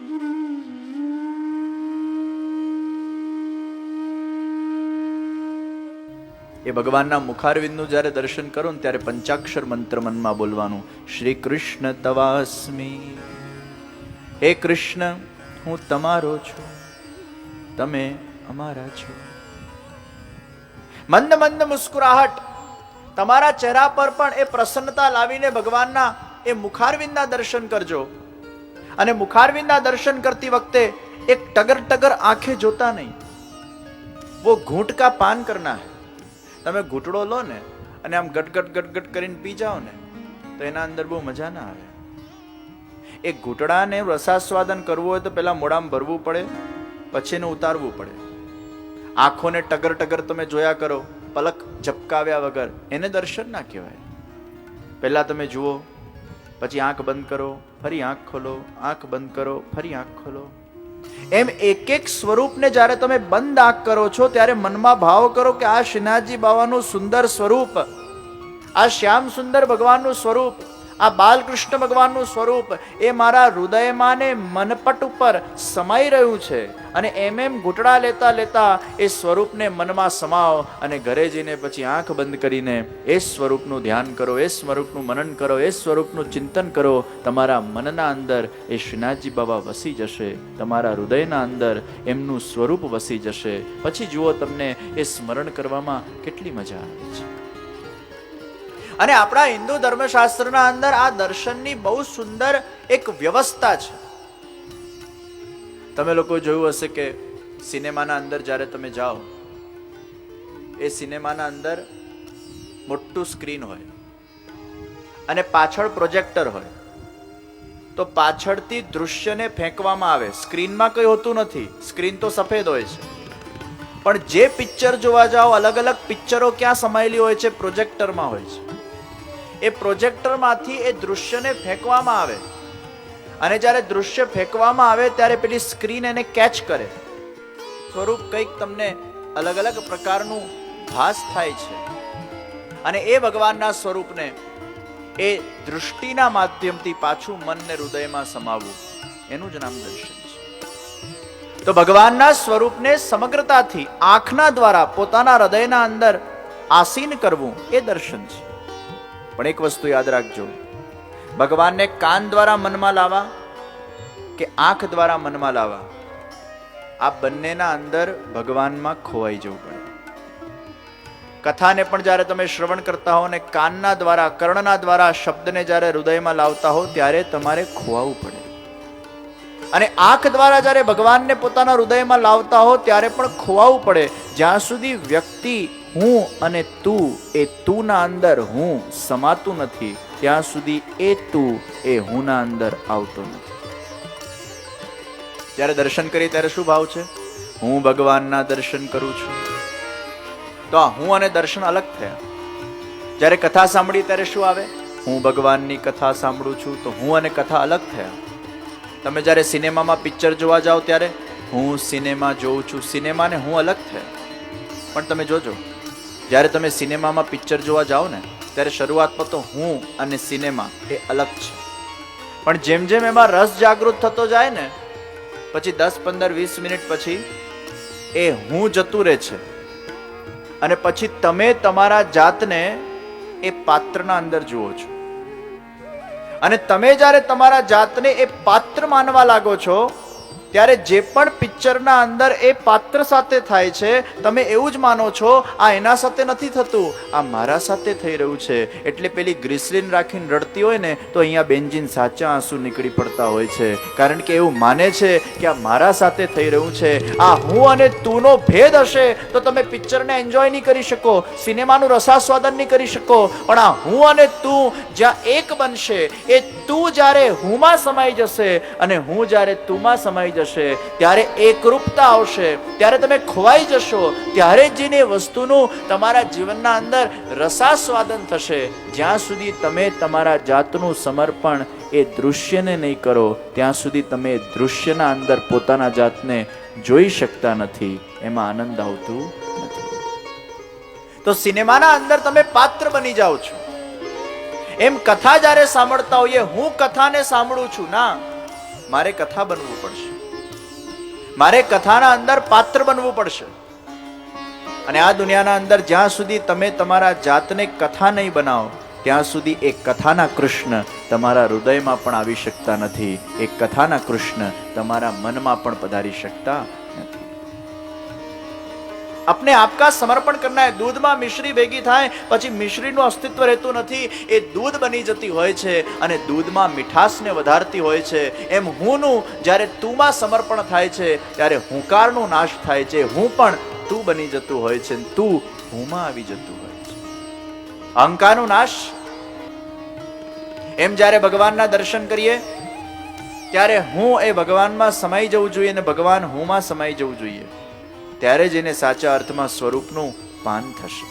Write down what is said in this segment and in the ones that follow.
એ ભગવાનના મુખારવિંદનું જ્યારે દર્શન કરો ને ત્યારે પંચાક્ષર મંત્ર મનમાં બોલવાનું, શ્રી કૃષ્ણ તવાસ્મી. હે કૃષ્ણ, હું તમારો છું, તમે અમારા છો. મંદ મંદ મુસ્કુરાહટ તમારા ચહેરા પર પણ એ પ્રસન્નતા લાવીને ભગવાનના એ મુખારવિંદના દર્શન કરજો. અને મુખારવિંદના દર્શન કરતી વખતે એક ટગર ટગર આંખે જોતા નહીં, વો ઘૂંટ કા પાન કરના હૈ. તમે ઘૂંટડો લો ને અને આમ ગટગટ ગટગટ કરીને પી જાઓ ને તો એના અંદર બહુ મજા ના આવે. એ ઘૂંટડાને રસાસ્વાદન કરવું હોય તો પેલા મોઢામાં ભરવું પડે, પછી એને ઉતારવું પડે. આંખોને ટગર ટગર તમે જોયા કરો પલક ઝપકાવ્યા વગર, એને દર્શન ના કહેવાય. પહેલા તમે જુઓ, પછી આંખ બંધ કરો, ફરી આંખ ખોલો, આંખ બંધ કરો, ફરી આંખ ખોલો. એમ એક એક સ્વરૂપને જ્યારે તમે બંધ આંખ કરો છો ત્યારે મનમાં ભાવ કરો કે આ શ્રીનાથજી બાવાનું સુંદર સ્વરૂપ, આ શ્યામ સુંદર ભગવાનનું સ્વરૂપ, આ બાલકૃષ્ણ ભગવાનનું સ્વરૂપ એ મારા હૃદયમાં ને મનપટ ઉપર સમાઈ રહ્યું છે. અને એમ ઘૂંટડા લેતા લેતા એ સ્વરૂપને મનમાં સમાવો અને ઘરે જઈને પછી આંખ બંધ કરીને એ સ્વરૂપનું ધ્યાન કરો, એ સ્વરૂપનું મનન કરો, એ સ્વરૂપનું ચિંતન કરો. તમારા મનના અંદર એ શ્રીનાથજી બાબા વસી જશે, તમારા હૃદયના અંદર એમનું સ્વરૂપ વસી જશે. પછી જુઓ તમને એ સ્મરણ કરવામાં કેટલી મજા આવે છે. અને આપણા હિન્દુ ધર્મશાસ્ત્રના અંદર આ દર્શનની બહુ સુંદર એક વ્યવસ્થા છે. તમે લોકો જોયું હશે કે સિનેમાના અંદર જ્યારે તમે જાઓ, એ સિનેમાના અંદર મોટું સ્ક્રીન હોય અને પાછળ પ્રોજેક્ટર હોય, તો પાછળથી દૃશ્યને ફેંકવામાં આવે. સ્ક્રીનમાં કંઈ હોતું નથી, સ્ક્રીન તો સફેદ હોય છે, પણ જે પિક્ચર જોવા જાઓ અલગ અલગ પિક્ચરો ક્યાં સમાયેલી હોય છે? પ્રોજેક્ટરમાં હોય છે. એ પ્રોજેક્ટરમાંથી એ દૃશ્યને ફેંકવામાં આવે અને જ્યારે દૃશ્ય ફેંકવામાં આવે ત્યારે પેલી સ્ક્રીન એને કેચ કરે. સ્વરૂપ કંઈક તમને અલગ અલગ પ્રકારનું ભાસ થાય છે. અને એ ભગવાનના સ્વરૂપને એ દૃષ્ટિના માધ્યમથી પાછું મનને હૃદયમાં સમાવવું, એનું જ નામ દર્શન છે. તો ભગવાનના સ્વરૂપને સમગ્રતાથી આંખના દ્વારા પોતાના હૃદયના અંદર આસીન કરવું એ દર્શન છે. પણ એક વસ્તુ યાદ રાખજો, ભગવાનને કાન દ્વારા મનમાં લાવવા કે આંખ દ્વારા મનમાં લાવવા, આ બંનેના અંદર ભગવાનમાં ખોવાઈ જવું પડે. કથાને પણ જ્યારે તમે શ્રવણ કરતા હો ને કાનના દ્વારા, કર્ણના દ્વારા શબ્દને જ્યારે હૃદયમાં લાવતા હો ત્યારે તમારે ખોવાવું પડે. અને આંખ દ્વારા જ્યારે ભગવાનને પોતાના હૃદયમાં લાવતા હો ત્યારે પણ ખોવાવું પડે. જ્યાં સુધી વ્યક્તિ હું અને તું, એ તું ના અંદર હું સમાતું નથી, ત્યાં સુધી એ તું એ હું ના અંદર આવતો નથી. જ્યારે દર્શન કરીએ ત્યારે શું ભાવ છે? હું ભગવાનના દર્શન કરું છું. તો આ હું અને દર્શન અલગ થયા. જ્યારે કથા સાંભળી ત્યારે શું આવે? હું ભગવાનની કથા સાંભળું છું. તો હું અને કથા અલગ થયા. તમે જ્યારે સિનેમામાં પિક્ચર જોવા જાઓ ત્યારે હું સિનેમા જોઉં છું, સિનેમાને હું અલગ થયા. પણ તમે જોજો, જ્યારે તમે સિનેમામાં પિક્ચર જોવા જાઓ ને ત્યારે શરૂઆતમાં તો હું અને સિનેમા એ અલગ છે. પણ જેમ જેમ એમાં રસ જાગૃત થતો જાય ને પછી 10, 15, 20 મિનિટ પછી એ હું જતું રહે છે. અને પછી તમે તમારા જાતને એ પાત્રના અંદર જુઓ છો. અને તમે જ્યારે તમારા જાતને એ પાત્ર માનવા લાગો છો ત્યારે જે પણ પિક્ચરના અંદર એ પાત્ર સાથે થાય છે તમે એવું જ માનો છો આ એના સાથે નથી થતું, આ મારા સાથે થઈ રહ્યું છે. એટલે પેલી ગ્લિસરીન રાખીને રડતી હોય ને તો અહીંયા બેનજીન સાચા આંસુ નીકળી પડતા હોય છે. કારણ કે એવું માને છે કે આ મારા સાથે થઈ રહ્યું છે. આ હું અને તુંનો ભેદ હશે તો તમે પિક્ચરને એન્જોય નહીં કરી શકો, સિનેમાનું રસાસ્વાદન નહીં કરી શકો. પણ આ હું અને તું જ્યાં એક બનશે, એ તું જ્યારે હુંમાં સમાઈ જશે અને હું જ્યારે તુંમાં સમાઈ જશે ત્યારે એકરૂપતા આવશે, ત્યારે તમે ખોવાઈ જશો. ત્યારે જ એ વસ્તુનું તમારા જીવનના અંદર રસાસ્વાદન થશે. જ્યાં સુધી તમે તમારા જાતનું સમર્પણ એ દૃશ્યને નહીં કરો ત્યાં સુધી તમે દૃશ્યના અંદર પોતાના જાતને જોઈ શકતા નથી, એમાં આનંદ આવતું નથી. તો સિનેમાના અંદર તમે પાત્ર બની જાઓ છો. એમ કથા જ્યારે સાંભળતા હોઈએ, હું કથાને સાંભળું છું ના, મારે કથા બનવું પડશે, મારે કથાના અંદર પાત્ર બનવું પડશે. અને આ દુનિયાના અંદર જ્યાં સુધી તમે તમારા જાતને કથા નહીં બનાવો ત્યાં સુધી એક કથાના કૃષ્ણ તમારા હૃદયમાં પણ આવી શકતા નથી, એક કથાના કૃષ્ણ તમારા મનમાં પણ પધારી શકતા નથી. अपने आप का समर्पण करना है. दूधમાં મિશ્રી ભેગી થાય પછી મિશ્રીનું અસ્તિત્વ રહેતું નથી, એ દૂધ બની જતી હોય છે અને દૂધમાં મીઠાશને વધારતી હોય છે. એમ હુંનું જ્યારે તુંમાં સમર્પણ થાય છે ત્યારે હુંકારનો નાશ થાય છે, હું પણ તું બની જતું હોય છે, તું હુંમાં આવી જતું હોય છે. અહંકારનો નાશ. એમ જ્યારે ભગવાનના દર્શન કરીએ ત્યારે હું એ ભગવાનમાં સમાઈ જવું જોઈએ અને ભગવાન હુંમાં સમાઈ જવું જોઈએ. ત્યારે જ એને સાચા અર્થમાં સ્વરૂપનું પાન થશે.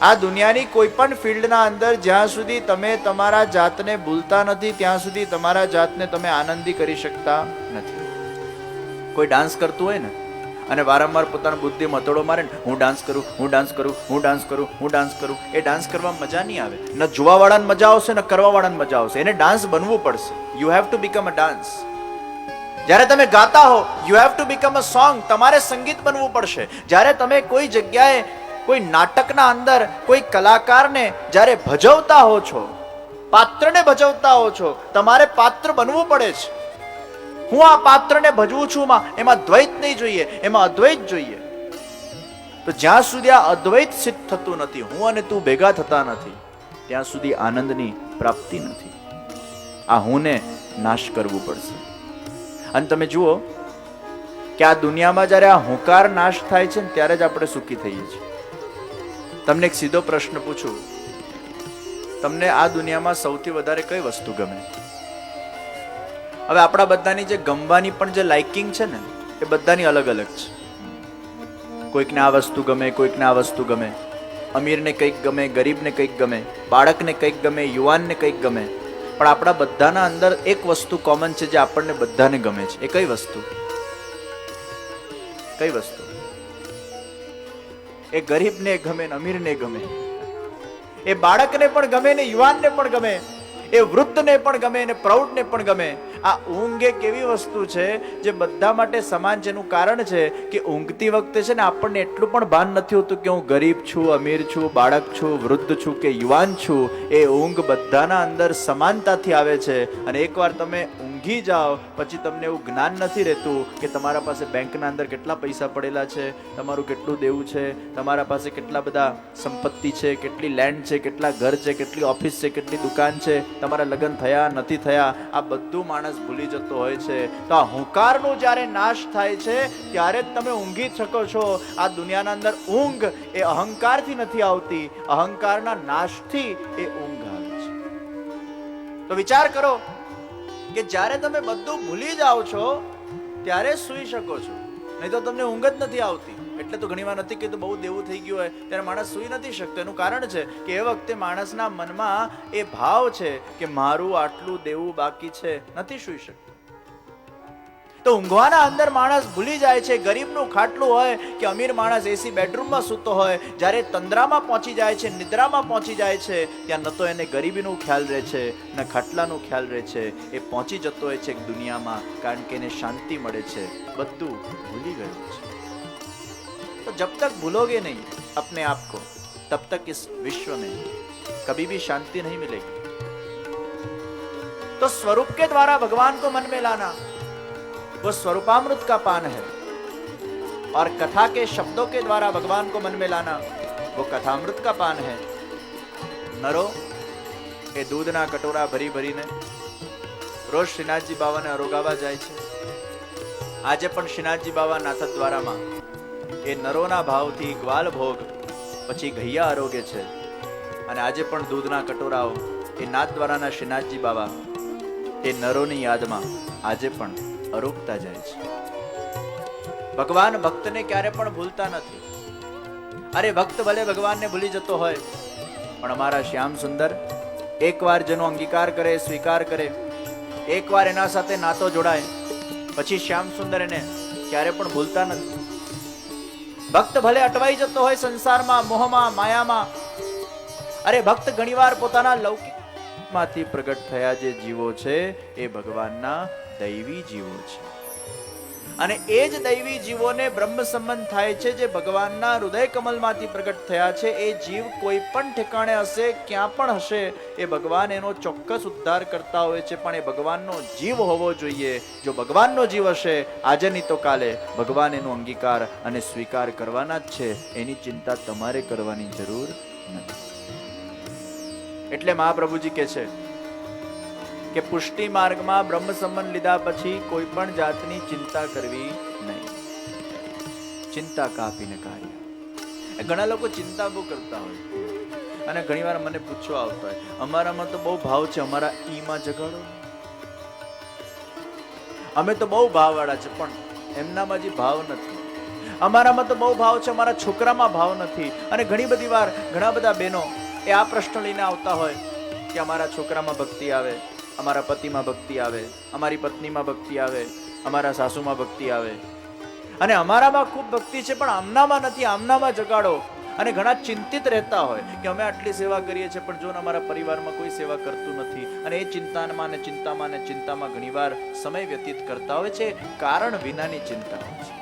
આ દુનિયાની કોઈ પણ ફિલ્ડના અંદર જ્યાં સુધી તમે તમારા જાતને ભૂલતા નથી ત્યાં સુધી તમારા જાતને તમે આનંદી કરી શકતા નથી. કોઈ ડાન્સ કરતું હોય ને અને વારંવાર પોતાની બુદ્ધિ મતોડો મારે ને, હું ડાન્સ કરું, હું ડાન્સ કરું, હું ડાન્સ કરું, હું ડાન્સ કરું, એ ડાન્સ કરવામાં મજા નહીં આવે. ન જોવાવાળાને મજા આવશે ને કરવાવાળાને મજા આવશે. એને ડાન્સ બનવું પડશે. You have to become a dance. જ્યારે તમે ગાતા હો you have to become a song. તમારે સંગીત બનવું પડશે. જ્યારે તમે કોઈ જગ્યાએ કોઈ નાટકના અંદર કોઈ કલાકારને જ્યારે ભજવતા હો છો, પાત્રને ભજવતા હો છો, તમારે પાત્ર બનવું પડે છે. હું આ પાત્રને ભજવું છું, એમાં દ્વૈત નહીં જોઈએ, એમાં અદ્વૈત જોઈએ. તો જ્યાં સુધી આ અદ્વૈત સિદ્ધ થતું નથી, હું અને તું ભેગા થતા નથી, ત્યાં સુધી આનંદની પ્રાપ્તિ નથી. આ હુંને નાશ કરવું પડશે. અને તમે જુઓ કે આ દુનિયામાં જ્યારે આ હુંકાર નાશ થાય છે ને ત્યારે જ આપણે સુખી થઈએ છીએ. તમને એક સીધો પ્રશ્ન પૂછું, તમને આ દુનિયામાં સૌથી વધારે કઈ વસ્તુ ગમે? હવે આપણા બધાની જે ગમવાની પણ જે લાઇકિંગ છે ને એ બધાની અલગ અલગ છે. કોઈકને આ વસ્તુ ગમે, કોઈકને આ વસ્તુ ગમે. અમીરને કંઈક ગમે, ગરીબને કંઈક ગમે, બાળકને કંઈક ગમે, યુવાનને કંઈક ગમે. પણ આપણા બધાના અંદર એક વસ્તુ કોમન છે જે આપણને બધાને ગમે છે. એ કઈ વસ્તુ? કઈ વસ્તુ? એ ગરીબને ગમે ને અમીરને ગમે, એ બાળકને પણ ગમે ને યુવાનને પણ ગમે, એ વૃદ્ધને પણ ગમે ને પ્રૌઢને પણ ગમે. આ ઊંઘ એક એવી વસ્તુ છે જે બધા માટે સમાન છે. એનું કારણ છે કે ઊંઘતી વખતે છે ને આપણને એટલું પણ ભાન નથી હોતું કે હું ગરીબ છું, અમીર છું, બાળક છું, વૃદ્ધ છું કે યુવાન છું. એ ઊંઘ બધાના અંદર સમાનતાથી આવે છે. અને એકવાર તમે ઊંઘી જાઓ પછી તમને એવું જ્ઞાન નથી રહેતું કે તમારા પાસે બેંકના અંદર કેટલા પૈસા પડેલા છે, તમારું કેટલું દેવું છે, તમારા પાસે કેટલા બધા સંપત્તિ છે, કેટલી લેન્ડ છે, કેટલા ઘર છે, કેટલી ઓફિસ છે, કેટલી દુકાન છે, તમારા લગ્ન થયા નથી થયા, આ બધું માણસ ભૂલી જતો હોય છે. તો આ હુંકારનો જ્યારે નાશ થાય છે ત્યારે જ તમે ઊંઘી શકો છો. આ દુનિયાના અંદર ઊંઘ એ અહંકારથી નથી આવતી, અહંકારના નાશથી એ ઊંઘ આવે છે. તો વિચાર કરો કે જ્યારે તમે બધું ભૂલી જાઓ છો ત્યારે સૂઈ શકો છો, નહીં તો તમને ઊંઘ જ નથી આવતી. એટલે તો ઘણી વાર નથી કે બહુ દેવું થઈ ગયું હોય ત્યારે માણસ સૂઈ નથી શકતો. એનું કારણ છે કે એ વખતે માણસના મનમાં એ ભાવ છે કે મારું આટલું દેવું બાકી છે, નથી સૂઈ શકતો. તો ઊંઘવાના અંદર માણસ ભૂલી જાય છે. ગરીબનું ખાટલું હોય કે અમીર માણસ એસી બેડરૂમમાં સૂતો હોય, જ્યારે તંદ્રામાં પહોંચી જાય છે, નિદ્રામાં પહોંચી જાય છે, ત્યાં ન તો એને ગરીબીનું ખ્યાલ રહે છે ન ખાટલાનું ખ્યાલ રહે છે. એ પહોંચી જતો હોય છે એક દુનિયામાં, કારણ કે એને શાંતિ મળે છે, બધું ભૂલી ગયું છે. तो जब तक भूलोगे नहीं अपने आप को तब तक इस विश्व में कभी भी शांति नहीं मिलेगी. तो स्वरूप के द्वारा भगवान को मन में लाना वो स्वरूपामृत का पान है, और कथा के शब्दों के द्वारा भगवान को मन में लाना वो कथामृत का पान है. नरो એ દૂધના કટોરા ભરી ભરીને રોજ શ્રીનાથજી બાવાને અરોગાવા જાય છે. આજે પણ શ્રીનાથજી બાવા નાથદ્વારામાં એ નરોના ભાવથી ગ્વાલ ભોગ પછી ઘૈયા આરોગે છે. અને આજે પણ દૂધના કટોરાઓ એ નાથદ્વારાના શ્રીનાથજી બાવા એ નરોની યાદમાં આજે પણ અરોગતા જાય છે. ભગવાન ભક્તને ક્યારે પણ ભૂલતા નથી. અરે ભક્ત ભલે ભગવાનને ભૂલી જતો હોય, પણ અમારા શ્યામ સુંદર એકવાર જેનો અંગીકાર કરે, સ્વીકાર કરે, એકવાર એના સાથે નાતો જોડાય, પછી શ્યામ સુંદર એને ક્યારે પણ ભૂલતા નથી. ભક્ત ભલે અટવાઈ જતો હોય સંસારમાં, મોહમાં, માયામાં. અરે ભક્ત ઘણીવાર પોતાના લૌકિક નાસ્તિકમાંથી પ્રગટ થયા જે જીવો છે એ ભગવાનના દૈવી જીવો છે. અને એ જ દૈવી જીવોને બ્રહ્મ સંબંધ થાય છે જે ભગવાનના હૃદય કમલમાંથી પ્રગટ થયા છે. એ જીવ કોઈ પણ ઠેકાણે હશે, ક્યાં પણ હશે, એ ભગવાન એનો ચોક્કસ ઉદ્ધાર કરતા હોય છે. પણ એ ભગવાનનો જીવ હોવો જોઈએ. જો ભગવાનનો જીવ હશે, આજે નહીં તો કાલે ભગવાન એનો અંગીકાર અને સ્વીકાર કરવાના જ છે. એની ચિંતા તમારે કરવાની જરૂર નથી. એટલે મહાપ્રભુજી કહે છે કે પુષ્ટિ માર્ગમાં બ્રહ્મ સંબંધ લીધા પછી કોઈ પણ જાતની ચિંતા કરવી નહીં. ચિંતા કાપીને કાર્ય. ઘણા લોકો ચિંતા બહુ કરતા હોય અને ઘણી વાર મને પૂછવા આવતા હોય, અમારામાં તો બહુ ભાવ છે, અમારા ઈમાં જગાડો. અમે તો બહુ ભાવવાળા છે, પણ એમનામાં જે ભાવ નથી. અમારામાં તો બહુ ભાવ છે, અમારા છોકરામાં ભાવ નથી. અને ઘણી બધી વાર ઘણા બધા બહેનો એ આ પ્રશ્ન લઈને આવતા હોય કે અમારા છોકરામાં ભક્તિ આવે, અમારા પતિમાં ભક્તિ આવે, અમારી પત્નીમાં ભક્તિ આવે, અમારા સાસુમાં ભક્તિ આવે, અને અમારામાં ખૂબ ભક્તિ છે પણ આમનામાં નથી, આમનામાં જગાડો. અને ઘણા ચિંતિત રહેતા હોય કે અમે આટલી સેવા કરીએ છીએ પણ જો અમારા પરિવારમાં કોઈ સેવા કરતું નથી. અને એ ચિંતામાં ને ચિંતામાં ને ચિંતામાં ઘણીવાર સમય વ્યતીત કરતા હોય છે. કારણ વિનાની ચિંતા હોય છે.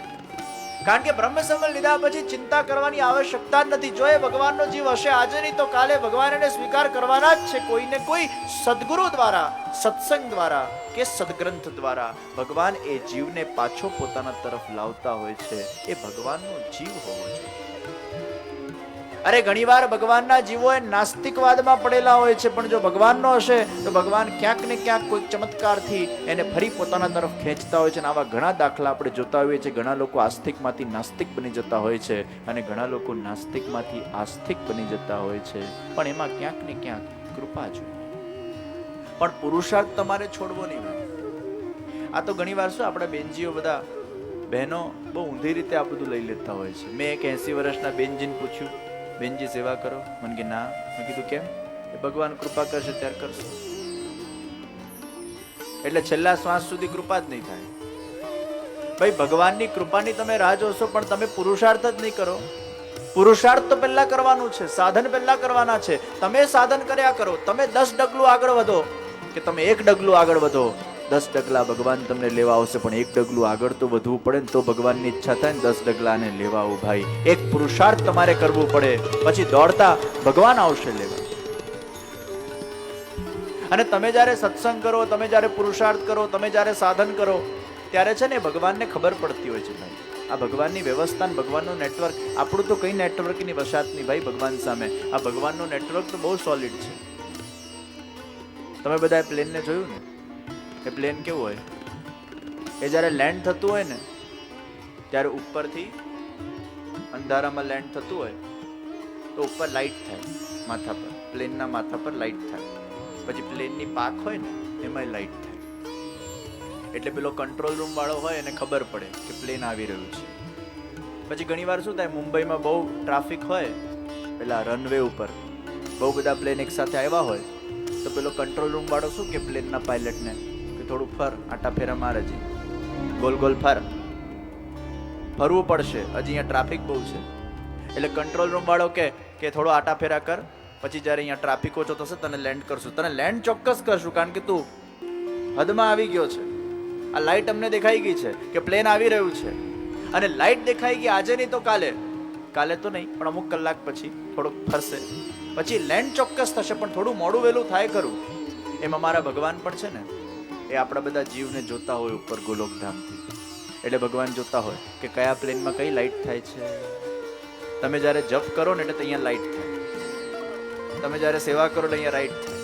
કારણ કે બ્રહ્મ સંબંધ લીધા પછી ચિંતા કરવાની આવશ્યકતા જ નથી. જો એ ભગવાનનો જીવ હશે, આજે નહીં તો કાલે ભગવાન એને સ્વીકાર કરવાના જ છે. કોઈને કોઈ સદગુરુ દ્વારા, સત્સંગ દ્વારા કે સદગ્રંથ દ્વારા ભગવાન એ જીવને પાછો પોતાના તરફ લાવતા હોય છે. એ ભગવાનનો જીવ હોવો જોઈએ. અરે ઘણીવાર ભગવાનના જીવો એ નાસ્તિકવાદમાં પડેલા હોય છે, પણ જો ભગવાનનો હશે તો ભગવાન ક્યાંક ને ક્યાંક કોઈ ચમત્કારથી એને ફરી પોતાના તરફ ખેંચતા હોય છે. અને આવા ઘણા દાખલા આપણે જોતા હોઈએ છીએ. ઘણા લોકો આસ્તિકમાંથી નાસ્તિક બની જતા હોય છે અને ઘણા લોકો નાસ્તિકમાંથી આસ્તિક બની જતા હોય છે. પણ એમાં ક્યાંક ને ક્યાંક કૃપા જોઈએ. પણ પુરુષાર્થ તમારે છોડવો નહીં. આ તો ઘણીવાર શું આપણા બેનજીઓ બધા બહેનો બહુ ઊંધી રીતે આ બધું લઈ લેતા હોય છે. મેં એક 80 વર્ષના બેનજીને પૂછ્યું, બેનજી સેવા કરો? મને કે ના. મેં કીધું કેમ? એ ભગવાન કૃપા કરશે ત્યારે કરશે. એટલે છેલ્લા શ્વાસ સુધી કૃપા જ નહીં થાય. ભાઈ ભગવાનની કૃપાની તમે રાહ જોશો પણ તમે પુરુષાર્થ જ નહીં કરો. પુરુષાર્થ તો પહેલા કરવાનું છે, સાધન પહેલા કરવાના છે. તમે સાધન કર્યા કરો, તમે 10 ડગલું આગળ વધો કે તમે 1 ડગલું આગળ વધો, 10 ડગલા ભગવાન તમને લેવા આવશે. પણ 1 ડગલું આગળ તો વધવું પડે ને તો ભગવાનની ઈચ્છા થાય ને 10 ડગલાને લેવા આવું. ભાઈ એક પુરુષાર્થ તમારે કરવું પડે, પછી દોડતા ભગવાન આવશે લેવા. અને તમે જ્યારે સત્સંગ કરો, તમે જ્યારે પુરુષાર્થ કરો, તમે જ્યારે સાધન કરો, ત્યારે છે ને ભગવાનને ખબર પડતી હોય છે ભાઈ આ ભગવાનની વ્યવસ્થા, ભગવાનનું નેટવર્ક. આપણું તો કઈ નેટવર્કની વસાત નહીં ભાઈ ભગવાન સામે. આ ભગવાનનું નેટવર્ક તો બહુ સોલિડ છે. તમે બધા પ્લેનને જોયું ને? એ પ્લેન કેવું હોય? એ જ્યારે લેન્ડ થતું હોય ને ત્યારે ઉપરથી અંધારામાં લેન્ડ થતું હોય તો ઉપર લાઇટ થાય માથા પર, પ્લેનના માથા પર લાઇટ થાય. પછી પ્લેનની પાખ હોય ને એમાં લાઇટ થાય. એટલે પેલો કંટ્રોલ રૂમ વાળો હોય એને ખબર પડે કે પ્લેન આવી રહ્યું છે. પછી ઘણીવાર શું થાય, મુંબઈમાં બહુ ટ્રાફિક હોય, પેલા રનવે ઉપર બહુ બધા પ્લેન એક સાથે આવ્યા હોય તો પેલો કંટ્રોલ રૂમ વાળો શું કે પ્લેનના પાયલટને થોડું ફર, આટા ફેરા મારે, હજી ગોલ ગોલ ફરવું પડશે, હજી અહીંયા ટ્રાફિક બહુ છે. એટલે કંટ્રોલ રૂમ વાળો કે થોડો આટા ફેરા કર, પછી જ્યારે અહીંયા ટ્રાફિક ઓછો થશે તને લેન્ડ કરશું. તને લેન્ડ ચોક્કસ કરશું કારણ કે તું હદમાં આવી ગયો છે. આ લાઇટ અમને દેખાઈ ગઈ છે કે પ્લેન આવી રહ્યું છે, અને લાઇટ દેખાઈ ગઈ આજે નહીં તો કાલે, કાલે તો નહીં પણ અમુક કલાક પછી થોડુંક ફરશે, પછી લેન્ડ ચોક્કસ થશે. પણ થોડું મોડું વહેલું થાય ખરું. એમ અમારા ભગવાન પણ છે ને, એ આપણા બધા જીવને જોતા હોય ઉપર ગોલોકધામથી. એટલે ભગવાન જોતા હોય કે કયા પ્લેનમાં કઈ લાઇટ થાય છે. તમે જ્યારે જપ કરો ને એટલે અહીંયા લાઇટ થાય, તમે જ્યારે સેવા કરો એટલે અહીંયા લાઇટ થાય.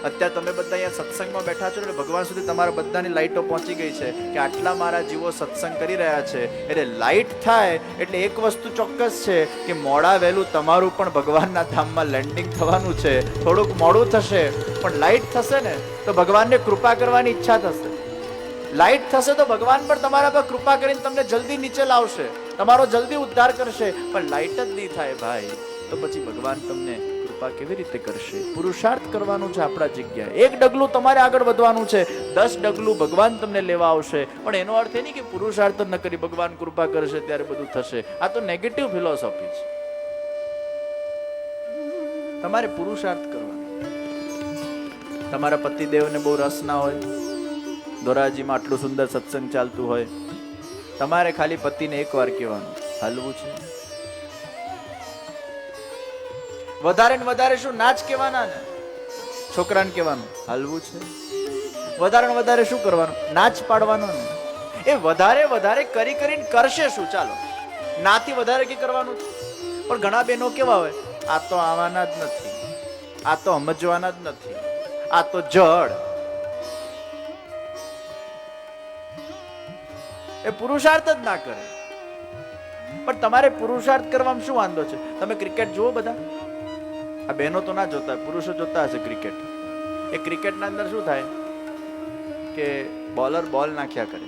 અત્યારે તમે બધા અહીંયા સત્સંગમાં બેઠા છો એટલે ભગવાન સુધી તમારા બધાની લાઇટો પહોંચી ગઈ છે કે આટલા મારા જીવો સત્સંગ કરી રહ્યા છે. એટલે લાઇટ થાય એટલે એક વસ્તુ ચોક્કસ છે કે મોડા વહેલું તમારું પણ ભગવાનના ધામમાં લેન્ડિંગ થવાનું છે. થોડુંક મોડું થશે પણ લાઇટ થશે ને તો ભગવાનને કૃપા કરવાની ઈચ્છા થશે. લાઇટ થશે તો ભગવાન પણ તમારા પર કૃપા કરીને તમને જલ્દી નીચે લાવશે, તમારો જલ્દી ઉદ્ધાર કરશે. પણ લાઇટ જ નહીં થાય ભાઈ તો પછી ભગવાન તમને કેવી રીતે કરશે? પુરુષાર્થ કરવાનું છે આપણા જગ્યાએ. 1 ડગલું તમારે આગળ વધવાનું છે, 10 ડગલું ભગવાન તમને લેવા આવશે. પણ એનો અર્થ એ નહીં કે પુરુષાર્થ ન કરી ભગવાન કૃપા કરશે ત્યારે બધું થશે. આ તો નેગેટિવ ફિલોસોફી છે. તમારે પુરુષાર્થ કરવાનો. તમારા પતિદેવને બહુ રસ ના હોય, ધોરાજીમાં આટલું સુંદર સત્સંગ ચાલતું હોય, તમારે ખાલી પતિને એકવાર કહેવાનું હલવું છે. વધારે ને વધારે શું નાચ કહેવાના ને, છોકરાને કહેવાનું હલવું છે. વધારે ને વધારે શું કરવાનું, નાચ પાડવાનો ને. એ વધારે વધારે કરી કરીને કરશે શું? ચાલો નાથી વધારે કે કરવાનું છે. પણ ઘણા બહેનો કેવા હોય, આ તો આવવાના જ નથી, આ તો સમજવાના જ નથી, આ તો જડ. એ પુરુષાર્થ જ ના કરે. પણ તમારે પુરુષાર્થ કરવામાં શું વાંધો છે? તમે ક્રિકેટ જુઓ બધા? આ બહેનો તો ના જોતા, પુરુષો જોતા હશે ક્રિકેટ. એ ક્રિકેટના અંદર શું થાય કે બોલર બોલ નાખ્યા કરે,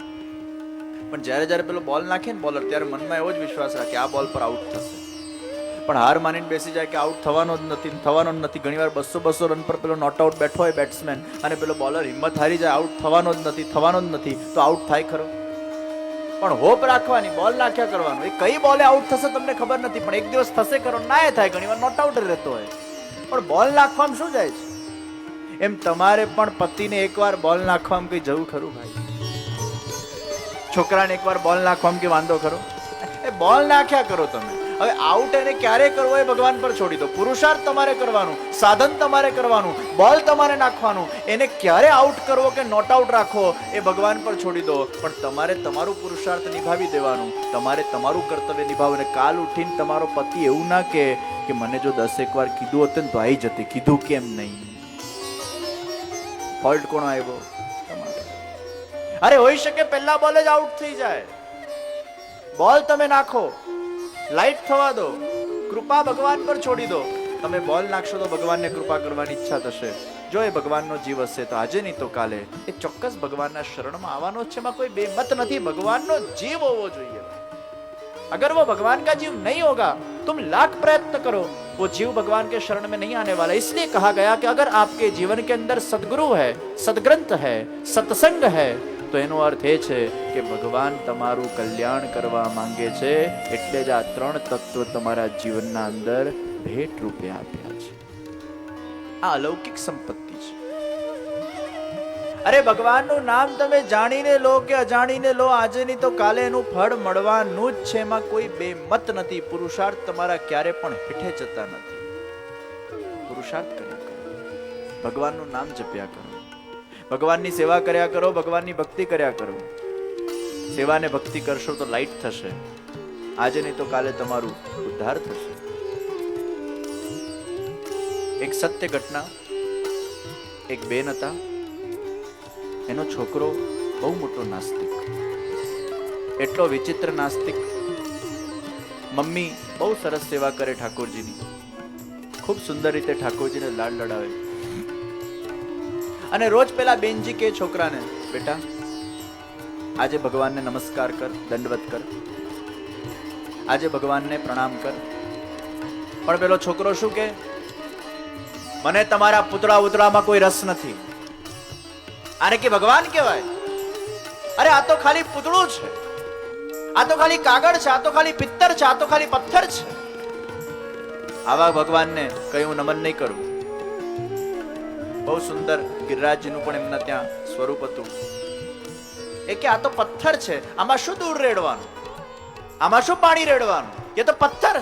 પણ જ્યારે જ્યારે પેલો બોલ નાખે ને બોલર, ત્યારે મનમાં એવો જ વિશ્વાસ રાખે આ બોલ પર આઉટ થશે. પણ હાર માનીને બેસી જાય કે આઉટ થવાનો જ નથી, થવાનો જ નથી. ઘણીવાર 200 રન પર પેલો નોટ આઉટ બેઠો હોય બેટ્સમેન, અને પેલો બોલર હિંમત હારી જાય, આઉટ થવાનો જ નથી, થવાનો જ નથી, તો આઉટ થાય ખરો? પણ હોપ રાખવાની, બોલ નાખ્યા કરવાનું. એ કઈ બોલે આઉટ થશે તમને ખબર નથી, પણ એક દિવસ થશે ખરો. ના એ થાય, ઘણીવાર નોટ આઉટ રહેતો હોય, પણ બોલ નાખવામાં શું જાય છે? એમ તમારે પણ પતિને એકવાર બોલ નાખવામાં કઈ જવું ખરું ભાઈ? છોકરાને એકવાર બોલ નાખવામાં કે વાંધો ખરો? એ બોલ નાખ્યા કરો તમે. હવે આઉટ એને ક્યારે કરવો એ ભગવાન પર છોડી દો. પુરુષાર્થ તમારે કરવાનું, સાધન તમારે કરવાનું, બોલ તમારે નાખવાનું. એને ક્યારે આઉટ કરવો કે નોટ આઉટ રાખવો એ ભગવાન પર છોડી દો. પણ તમારે તમારું પુરુષાર્થ નિભાવી દેવાનું, તમારે તમારું કર્તવ્ય નિભાવવું. કાલ ઉઠીને તમારો પતિ એવું ના કે મને જો 10 વાર કીધું હોત ને તો આવી જતી, કીધું કેમ નહીં? ફોલ્ટ કોણ આવ્યો? અરે હોઈ શકે પહેલા બોલ જ આઉટ થઈ જાય. બોલ તમે નાખો, લાઈટ થવા દો, કૃપા ભગવાન પર છોડી દો. તમે બોલ નાખશો તો ભગવાનને કૃપા કરવાની ઈચ્છા થશે. જો એ ભગવાનનો જીવ હશે તો આજે નહીં તો કાલે એ ચોક્કસ ભગવાનના શરણમાં આવવાનો જ છે. એમાં કોઈ બેમત નથી. ભગવાનનો જીવ હોવો જોઈએ. अगर वो भगवान का जीव नहीं होगा, तुम लाख प्रयत्न करो, वो जीव भगवान के शरण में नहीं आने वाला. इसलिए कहा गया कि अगर आपके जीवन के अंदर सदगुरु है, सदग्रंथ है, सत्संग है, તો એનો અર્થ એ છે કે ભગવાન તમારું કલ્યાણ કરવા માંગે છે. એટલે જ આ 3 તત્વ તમારા જીવનના અંદર ભેટ રૂપે આપ્યા છે. આ અલૌકિક સંપત્તિ છે. અરે ભગવાનનું નામ તમે જાણીને લો કે અજાણીને લો, આજે નહીં તો કાલે એનું ફળ મળવાનું જ છે. એમાં કોઈ બેમત નથી. પુરુષાર્થ તમારા ક્યારે પણ હેઠે જતા નથી. પુરુષાર્થ કર્યા કરો, ભગવાનનું નામ જપ્યા કરો, ભગવાનની સેવા કર્યા કરો, ભગવાનની ભક્તિ કર્યા કરો. સેવા ને ભક્તિ કરશો તો લાઈટ થશે. આજે નહીં તો કાલે તમારું ઉદ્ધાર થશે. એક સત્ય ઘટના. એક બેન હતા, એનો છોકરો બહુ મોટો નાસ્તિક, એટલો વિચિત્ર નાસ્તિક. મમ્મી બહુ સરસ સેવા કરે ઠાકોરજીની, ખૂબ સુંદર રીતે ઠાકોરજીને લાડ લડાવે. અને રોજ પેલા બેનજી કે છોકરાને, બેટા આજે ભગવાનને નમસ્કાર કર, દંડવત કર, આજે ભગવાનને પ્રણામ કર. પણ પેલો છોકરો શું કે, મને તમારા પુતળા ઉતળામાં કોઈ રસ નથી. આને કે ભગવાન કહેવાય? અરે આ તો ખાલી પૂતળું છે, આ તો ખાલી કાગળ છે, આ તો ખાલી પિત્તર છે, આ તો ખાલી પથ્થર છે. આવા ભગવાનને કઈ હું નમન નહીં કરું. બહુ સુંદર ગિરિરાજજીનું પણ એમના ત્યાં સ્વરૂપ હતું. એ કે આ તો પથ્થર છે, આમાં શું દૂર રેડવાનું, આમાં શું પાણી રેડવાનું, એ તો પથ્થર.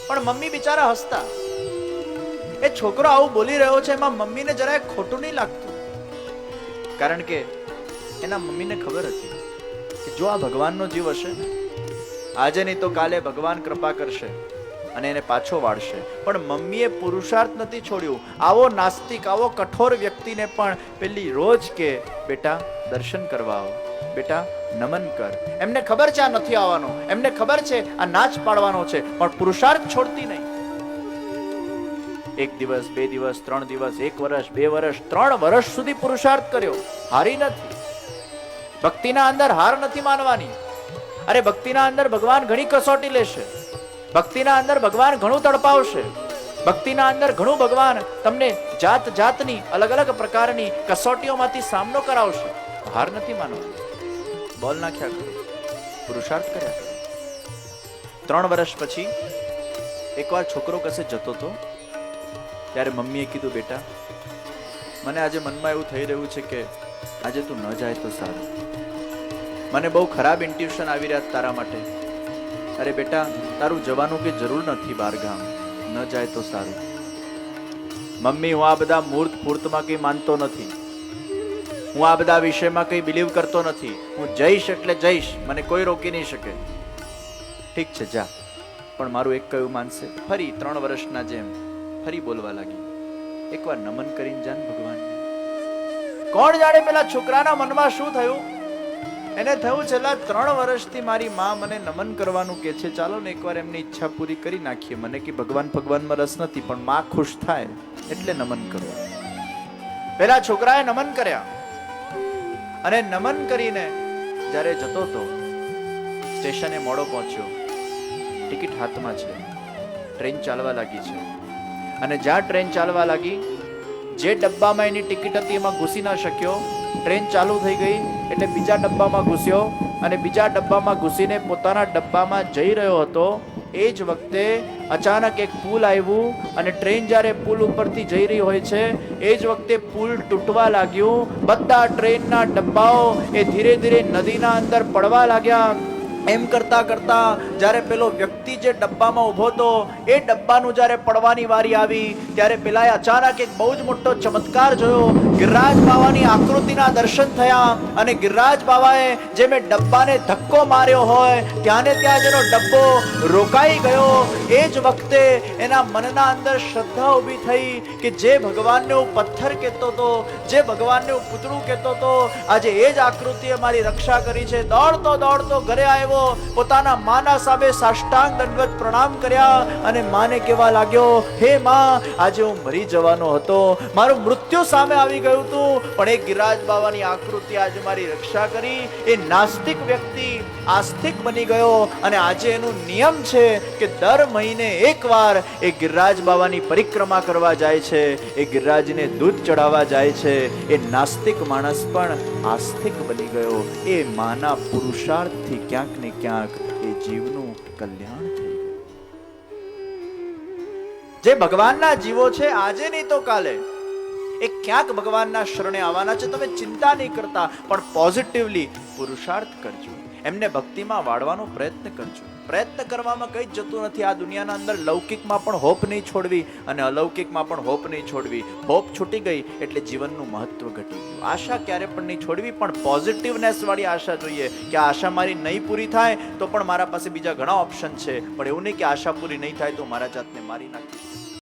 પણ મમ્મી બિચારા હસતા. એ છોકરો આવું બોલી રહ્યો છે, એમાં મમ્મીને જરાય ખોટું નહીં લાગતું. કારણ કે એના મમ્મીને ખબર હતી કે જો આ ભગવાનનો જીવ હશે ને, આજે નહીં તો કાલે ભગવાન કૃપા કરશે અને એને પાછો વાળશે. પણ મમ્મીએ પુરુષાર્થ નથી છોડ્યું. આવો નાસ્તિક, આવો કઠોર વ્યક્તિને પણ પેલી રોજ કે બેટા દર્શન કરવા આવો, બેટા નમન કર. એમને ખબર છે આ નથી આવવાનો, એમને ખબર છે આ નાચ પાડવાનો છે, પણ પુરુષાર્થ છોડતી નહીં. 1 દિવસ, 2 દિવસ, 3 દિવસ, 1 વર્ષ, 2 વર્ષ, 3 વર્ષ સુધી પુરુષાર્થ કર્યો. હારી નથી. ભક્તિના અંદર હાર નથી માનવાની. અરે ભક્તિના અંદર ભગવાન ઘણી કસોટી લેશે. ભક્તિના અંદર ભગવાન ઘણું તડપાવશે. ભક્તિના અંદર ઘણું ભગવાન તમને જાત જાતની અલગ અલગ પ્રકારની કસોટીઓમાંથી સામનો કરાવશે. હાર નથી માનવાની. બોલ નાખ્યા કરો, પુરુષાર્થ કર્યા કરો. 3 વર્ષ પછી એકવાર છોકરો કસે જતો હતો, ત્યારે મમ્મીએ કીધું, બેટા મને આજે મનમાં એવું થઈ રહ્યું છે કે આજે તું ન જાય તો સારું. મને બહુ ખરાબ ઇન્ટ્યુશન આવી રહ્યા તારા માટે. અરે બેટા, તારું જવાનું કે જરૂર નથી બહાર ગામ, ન જાય તો સારું. મમ્મી, હું આ બધા મૂર્ત ફૂર્તમાં કંઈ માનતો નથી, હું આ બધા વિષયમાં કંઈ બિલીવ કરતો નથી. હું જઈશ એટલે જઈશ, મને કોઈ રોકી નહીં શકે. ઠીક છે, જા. પણ મારું એક કયું માનશે? ફરી 3 વર્ષના જેમ ફરી બોલવા લાગી, એકવાર નમન કરીને જાન ભગવાનને. કોણ જાણે પેલા છોકરાના મનમાં શું થયું. એને થયું છેલ્લા 3 વર્ષથી મારી માં મને નમન કરવાનું કે છે, ચાલો ને એકવાર એમની ઈચ્છા પૂરી કરી નાખીએ. મને કે ભગવાનમાં રસ નથી, પણ માં ખુશ થાય એટલે નમન કરવું. પેલા છોકરાએ નમન કર્યા અને નમન કરીને જ્યારે જતો હતો, સ્ટેશને મોડો પહોંચ્યો, ટિકિટ હાથમાં છે, ટ્રેન ચાલવા લાગી છે. અને જ્યાં ટ્રેન ચાલવા લાગી, જે ડબ્બામાં એની ટિકિટ હતી એમાં ઘૂસી ના શક્યો. ટ્રેન ચાલુ થઈ ગઈ એટલે બીજા ડબ્બામાં ઘૂસ્યો, અને બીજા ડબ્બામાં ઘૂસીને પોતાના ડબ્બામાં જઈ રહ્યો હતો. એ જ વખતે અચાનક એક પુલ આવ્યું, અને ટ્રેન જ્યારે પુલ ઉપરથી જઈ રહી હોય છે એ જ વખતે પુલ તૂટવા લાગ્યું. બધા ટ્રેનના ડબ્બાઓ એ ધીરે ધીરે નદીના અંદર પડવા લાગ્યા. એમ કરતા કરતા જ્યારે પેલો વ્યક્તિ જે ડબ્બામાં ઊભો હતો એ ડબ્બાનું જ્યારે પડવાની વારી આવી, ત્યારે પેલાએ અચાનક એક બહુ જ મોટો ચમત્કાર જોયો. ગિરિરાજ બાવાની આકૃતિના દર્શન થયા, અને ગિરિરાજ બાવાએ જે મેં ડબ્બાને ધક્કો માર્યો હોય ત્યાં ને ત્યાં જેનો ડબ્બો રોકાઈ ગયો, એ જ વખતે એના મનના અંદર શ્રદ્ધા ઊભી થઈ કે જે ભગવાનને હું પથ્થર કહેતો હતો, જે ભગવાનને હું પૂતળું કહેતો હતો, આજે એ જ આકૃતિએ મારી રક્ષા કરી છે. દોડતો દોડતો ઘરે આવ્યો, પોતાના માના સામે સાષ્ટાંગ દંડવત પ્રણામ કર્યા, અને માને કહેવા લાગ્યો, હે માં, આજે હું મરી જવાનો હતો, મારું મૃત્યુ સામે આવી ગયું હતું, પણ એ ગિરિરાજ બાવાની આકૃતિ આજે મારી રક્ષા કરી. એ નાસ્તિક વ્યક્તિ આસ્તિક બની ગયો, અને આજે એનું નિયમ છે કે દર મહિને એકવાર એ ગિરિરાજ બાવાની પરિક્રમા કરવા જાય છે, એ ગિરિરાજને દૂધ ચડાવવા જાય છે. એ નાસ્તિક માણસ પણ આસ્તિક બની ગયો. એ માના પુરુષાર્થથી ક્યાંક ને ક્યાંક એ જીવનું કલ્યાણ થઈ ગયું. જે ભગવાનના જીવો છે, આજે નહીં તો કાલે એ ક્યાંક ભગવાનના શરણે આવવાના છે. તમે ચિંતા નહીં કરતા, પણ પોઝિટિવલી પુરુષાર્થ કરજો, એમને ભક્તિમાં વાળવાનો પ્રયત્ન કરજો. પ્રયત્ન કરવામાં કંઈ જ જતું નથી. આ દુનિયાના અંદર લૌકિકમાં પણ હોપ નહીં છોડવી, અને અલૌકિકમાં પણ હોપ નહીં છોડવી. હોપ છૂટી ગઈ એટલે જીવનનું મહત્વ ઘટી ગયું. આશા ક્યારે પણ નહીં છોડવી, પણ પોઝિટિવનેસ વાળી આશા જોઈએ કે આ આશા મારી નહીં પૂરી થાય તો પણ મારા પાસે બીજા ઘણા ઓપ્શન છે, પણ એવું નહીં કે આશા પૂરી નહીં થાય તો મારા જાતને મારી નાખીશ.